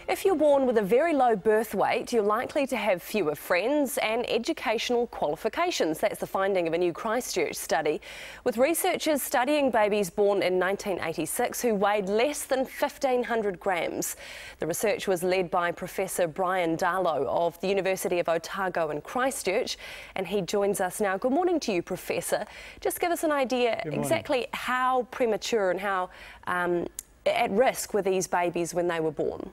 If you're born with a very low birth weight, you're likely to have fewer friends and educational qualifications. That's the finding of a new Christchurch study, with researchers studying babies born in 1986 who weighed less than 1,500 grams. The research was led by Professor Brian Darlow of the University of Otago in Christchurch, and he joins us now. Good morning to you, Professor. Just give us an idea exactly how premature and how at risk were these babies when they were born?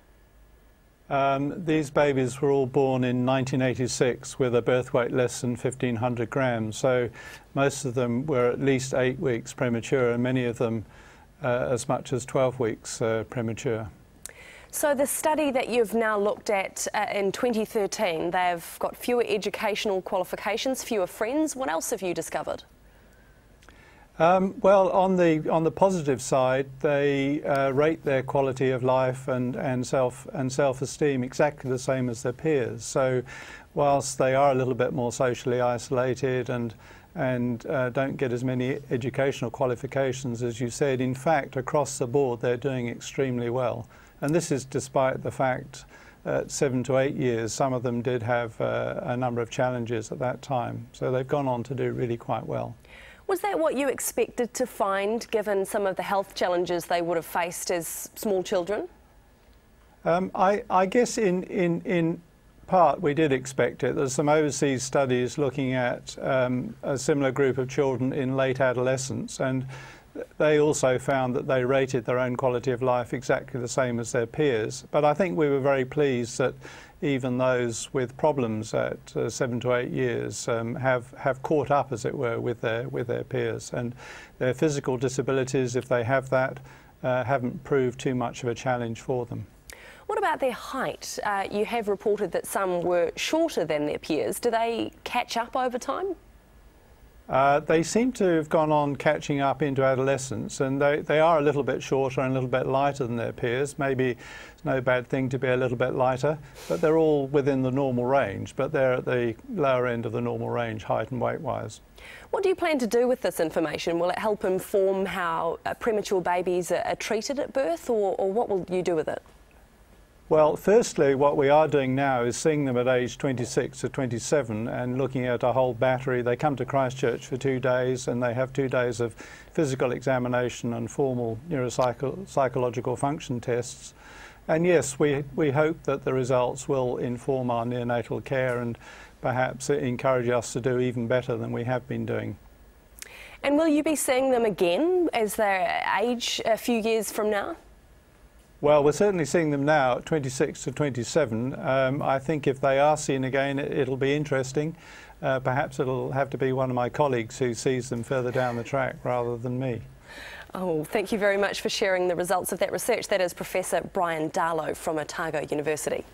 These babies were all born in 1986 with a birth weight less than 1,500 grams, so most of them were at least 8 weeks premature, and many of them as much as 12 weeks premature. So the study that you've now looked at in 2013, they've got fewer educational qualifications, fewer friends. What else have you discovered? Well, on the positive side, they rate their quality of life and self-esteem exactly the same as their peers. So, whilst they are a little bit more socially isolated and don't get as many educational qualifications as you said, in fact, across the board, they're doing extremely well. And this is despite the fact at 7 to 8 years, some of them did have a number of challenges at that time. So they've gone on to do really quite well. Was that what you expected to find, given some of the health challenges they would have faced as small children? I guess in part we did expect it. There's some overseas studies looking at a similar group of children in late adolescence, and they also found that they rated their own quality of life exactly the same as their peers. But I think we were very pleased that even those with problems at 7 to 8 years have caught up, as it were, with their peers, and their physical disabilities, if they have that, haven't proved too much of a challenge for them. What about their height? You have reported that some were shorter than their peers. Do they catch up over time? They seem to have gone on catching up into adolescence, and they are a little bit shorter and a little bit lighter than their peers. Maybe it's no bad thing to be a little bit lighter, but they're all within the normal range, but they're at the lower end of the normal range, height and weight-wise. What do you plan to do with this information? Will it help inform how premature babies are treated at birth, or what will you do with it? Well, firstly, what we are doing now is seeing them at age 26 to 27 and looking at a whole battery. They come to Christchurch for 2 days, and they have 2 days of physical examination and formal neuropsychological function tests. And yes, we hope that the results will inform our neonatal care and perhaps encourage us to do even better than we have been doing. And will you be seeing them again as they age a few years from now? Well, we're certainly seeing them now at 26 to 27. I think if they are seen again, it'll be interesting. Perhaps it'll have to be one of my colleagues who sees them further down the track rather than me. Oh, thank you very much for sharing the results of that research. That is Professor Brian Darlow from Otago University.